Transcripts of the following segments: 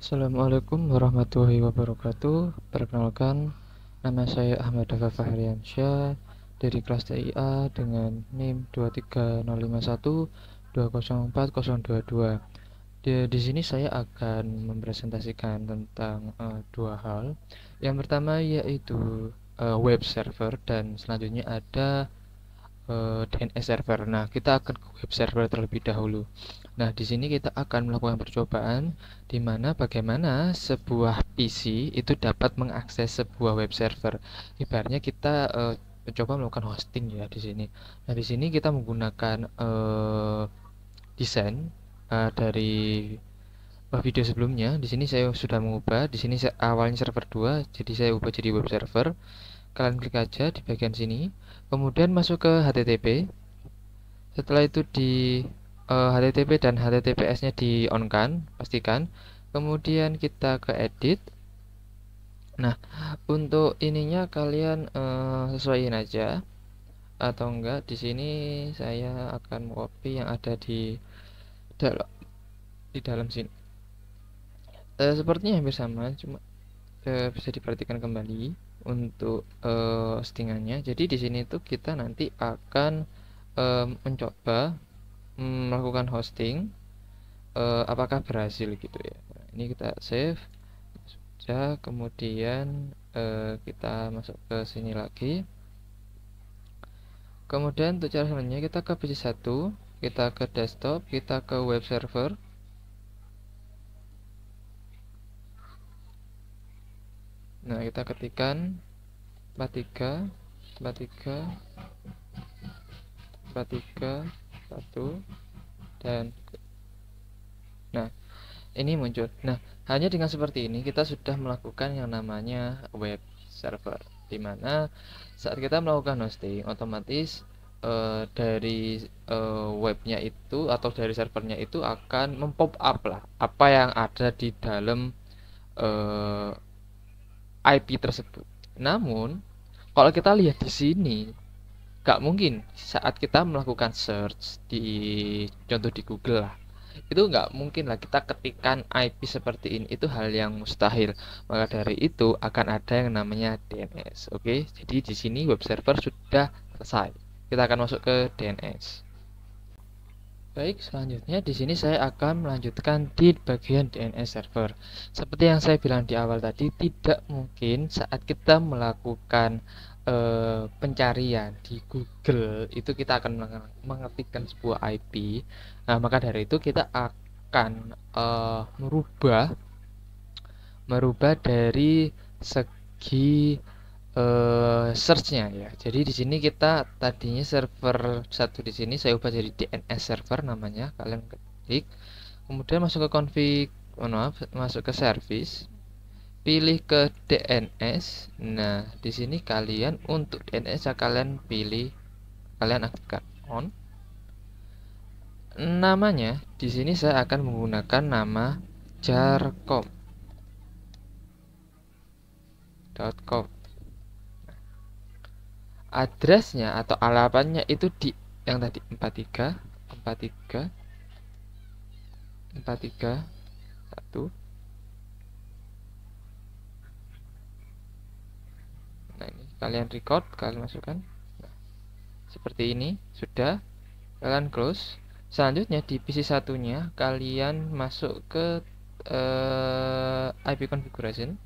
Assalamualaikum warahmatullahi wabarakatuh. Perkenalkan, nama saya Ahmad Dafa Fahriansyah dari kelas TIA dengan NIM 23051204022. Di sini saya akan mempresentasikan tentang dua hal. Yang pertama yaitu web server dan selanjutnya ada DNS server. Nah, kita akan ke web server terlebih dahulu. Nah, di sini kita akan melakukan percobaan di mana bagaimana sebuah PC itu dapat mengakses sebuah web server. Ibaratnya kita mencoba melakukan hosting ya di sini. Nah, di sini kita menggunakan desain dari video sebelumnya. Di sini saya sudah mengubah. Di sini awalnya server 2, jadi saya ubah jadi web server. Kalian klik aja di bagian sini, kemudian masuk ke HTTP. Setelah itu di HTTP dan HTTPS-nya di on kan, pastikan. Kemudian kita ke edit. Nah, untuk ininya kalian sesuaiin aja atau enggak. Di sini saya akan copy yang ada dalam di dalam sini. Sepertinya hampir sama, cuma bisa diperhatikan kembali untuk settingannya. Jadi di sini tuh kita nanti akan mencoba melakukan hosting, apakah berhasil gitu ya. Nah, ini kita save saja, kemudian kita masuk ke sini lagi. Kemudian untuk cara selanjutnya kita ke PC1, kita ke desktop, kita ke web server. Nah, kita ketikkan 43 43 43 1 dan nah, ini muncul. Nah, hanya dengan seperti ini kita sudah melakukan yang namanya web server, di mana saat kita melakukan hosting otomatis dari webnya itu atau dari servernya itu akan mempop up lah apa yang ada di dalam IP tersebut. Namun kalau kita lihat di sini, gak mungkin saat kita melakukan search di contoh di Google lah, itu nggak mungkin lah kita ketikkan IP seperti ini, itu hal yang mustahil. Maka dari itu akan ada yang namanya DNS. Oke, jadi di sini web server sudah selesai. Kita akan masuk ke DNS. Baik, selanjutnya di sini saya akan melanjutkan di bagian DNS server. Seperti yang saya bilang di awal tadi, tidak mungkin saat kita melakukan pencarian di Google itu kita akan mengetikkan sebuah IP. Nah, maka dari itu kita akan merubah dari segi search-nya ya. Jadi di sini kita tadinya server satu, di sini saya ubah jadi DNS server namanya. Kalian klik, kemudian masuk ke config, maaf, masuk ke service, pilih ke DNS. Nah, di sini kalian untuk DNS ya kalian pilih, kalian aktifkan on. Namanya di sini saya akan menggunakan nama jarcom.com. Addressnya atau alamatnya itu di yang tadi 43 43 43 1. Nah, ini kalian record, kalian masukkan. Nah, seperti ini sudah, kalian close. Selanjutnya di PC satunya kalian masuk ke IP configuration.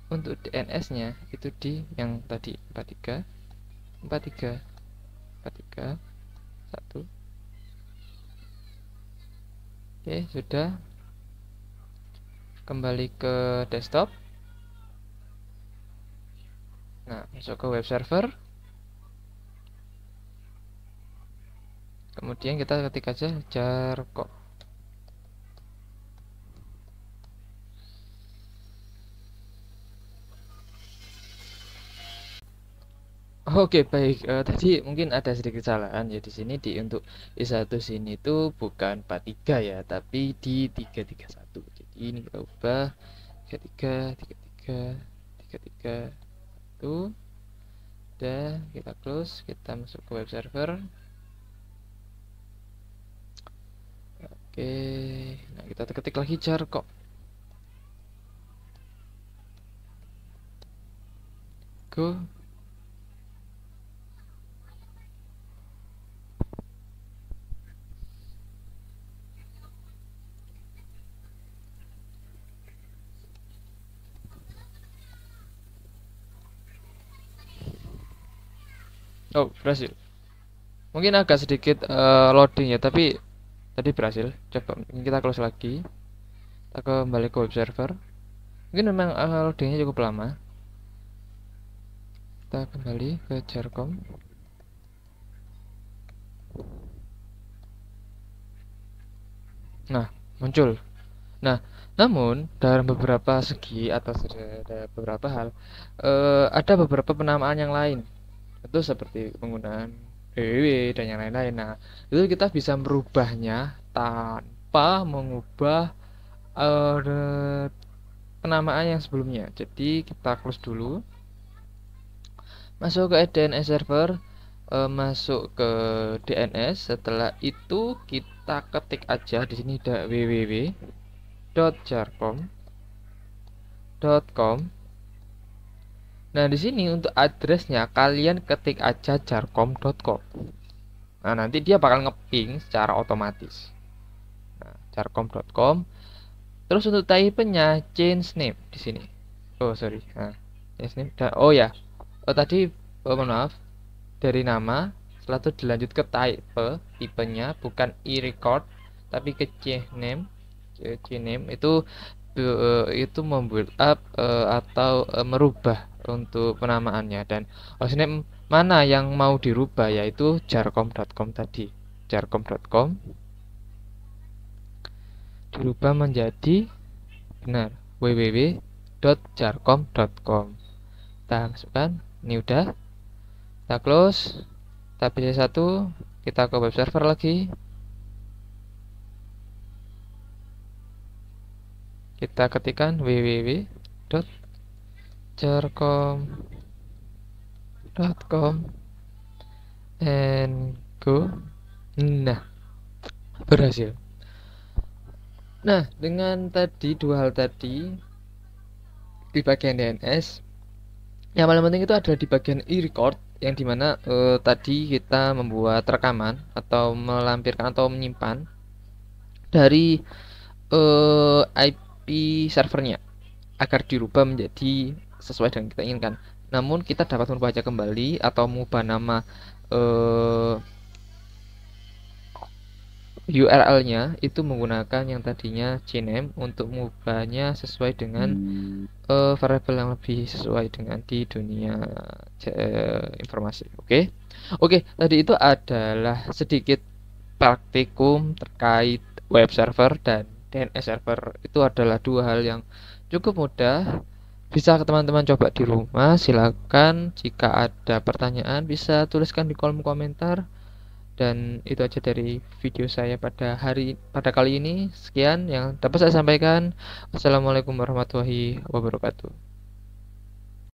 Untuk DNS-nya itu di yang tadi 43 43 43 1. Oke, sudah. Kembali ke desktop. Nah, masuk ke web server. Kemudian kita ketik aja jarcom. Oke, baik. Tadi mungkin ada sedikit kesalahan ya di sini, untuk I1 sini itu bukan 43 ya, tapi di 331. Jadi ini kita ubah 33 33 33 1. Udah, kita close, kita masuk ke web server. Oke. Nah, kita ketik lagi jarcom. Go. Oh, berhasil. Mungkin agak sedikit loading ya, tapi tadi berhasil. Coba kita close lagi. Kita kembali ke web server. Mungkin memang loadingnya cukup lama. Kita kembali ke Jarkom. Nah, muncul. Nah, namun dalam beberapa segi atau ada beberapa hal, ada beberapa penamaan yang lain. Itu seperti penggunaan www dan yang lain-lain. Nah, itu kita bisa merubahnya tanpa mengubah penamaan yang sebelumnya. Jadi kita close dulu. Masuk ke DNS server, masuk ke DNS. Setelah itu kita ketik aja di sini ada www.jarkom.com. Nah, di sini untuk addressnya kalian ketik aja jarkom.com. Nah, nanti dia bakal ngeping secara otomatis. Nah, jarkom.com. Terus untuk type-nya change name di sini. Oh, sorry. Nah, change name. Oh ya. Tadi mohon maaf. Dari nama, setelah itu dilanjut ke tipenya bukan e-record tapi ke change name. Change name itu membuild up atau merubah untuk penamaannya, dan hostname mana yang mau dirubah yaitu jarkom.com tadi. Jarkom.com dirubah menjadi benar www.jarkom.com. Kita masukkan, ini udah. Kita close. Kita pilih satu, kita ke web server lagi. Kita ketikkan www.jarkom.com and go. Nah, berhasil. Nah, dengan tadi dua hal tadi di bagian DNS, yang paling penting itu adalah di bagian e-record, yang dimana tadi kita membuat rekaman atau melampirkan atau menyimpan dari IP servernya agar dirubah menjadi sesuai dengan kita inginkan. Namun kita dapat membaca kembali atau mengubah nama URL-nya itu menggunakan yang tadinya cname untuk mengubahnya sesuai dengan variabel yang lebih sesuai dengan di dunia informasi. Oke, tadi itu adalah sedikit praktikum terkait web server dan DNS server. Itu adalah dua hal yang cukup mudah. Bisa teman-teman coba di rumah. Silakan jika ada pertanyaan bisa tuliskan di kolom komentar. Dan itu aja dari video saya pada kali ini. Sekian yang dapat saya sampaikan. Wassalamualaikum warahmatullahi wabarakatuh.